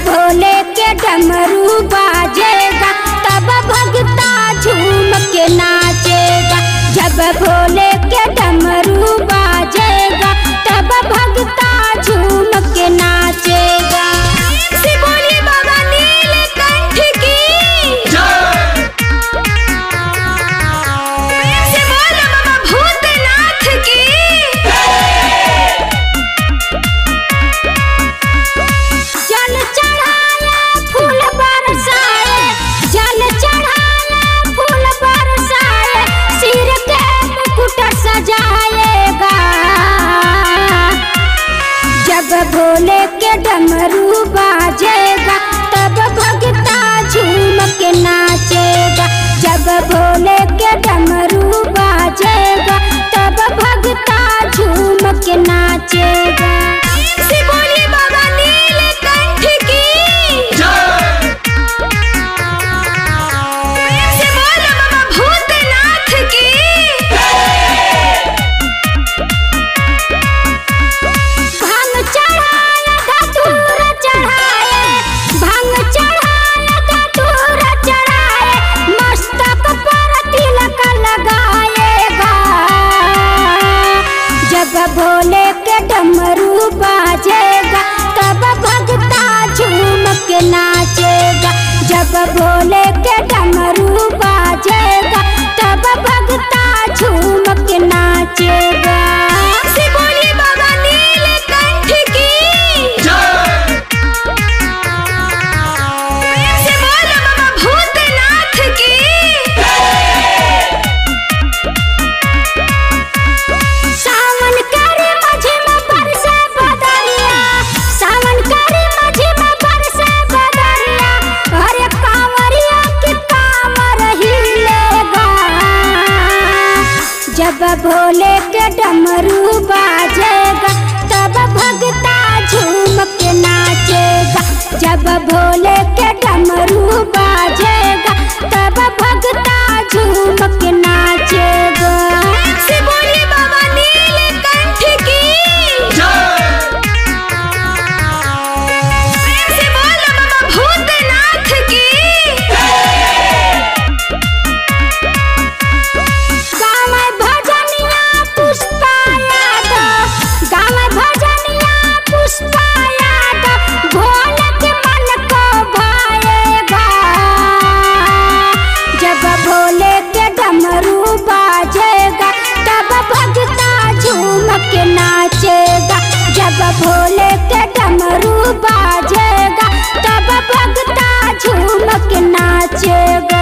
भोले के डमरू बाजेगा तब भगता झूम के नाचेगा। जब भोले के डमरू बाजेगा तब भगता झूम के नाचेगा। शिवोली बाबा नीलकंठ की जय। शिवोली बाबा भूतनाथ की जल चढ़ाया फूल बरसाए, जल चढ़ाया फूल बरसाए, सिर के मुकुट सजाएगा। जब भोले के डमरू बाजेगा तब भगता झूम के नाचेगा। जब भोले के डमरू बाजेगा तब भगता झूम के नाचेगा। शिवोली बाबा नीलकंठ की जय। शिवोली बाबा भूतनाथ की भांग चढ़ाया धतूर चढ़ाए, भांग चढ़ाया धतूर चढ़ाए, मस्तक पर तिलक लगाएगा। जब भोले के डमरू बाजेगा तब भगता झूम के नाचेगा। जब भोले के डमरू बाजेगा तब भगता झूम के नाचेगा। शिवोली बाबा नीलकंठ की जय। शिवोली बाबा भूतनाथ की सावन करे माझे में बरसे बदरिया, सावन करे माझे में बरसे बदरिया, अरे कांवरिया की कांवर हिलेगा। जब भोले के डमरू बाजेगा तब भगता झूम के नाचेगा। जब भोले के डमरू बाजेगा तब भगता झूम के नाचेगा। शिवोली बाबा नीलकंठ की जय। शिवोली बाबा भूतनाथ की गाँव भजनिया पुष्पा यादव, गाँव भजनिया पुष्पा यादव, भोले के मन को भाएगा। जब भोले के डमरू बाजेगा तब भगता झूम के नाचेगा। जब भोले के डमरू बाजेगा तब भगता झूम के नाचेगा।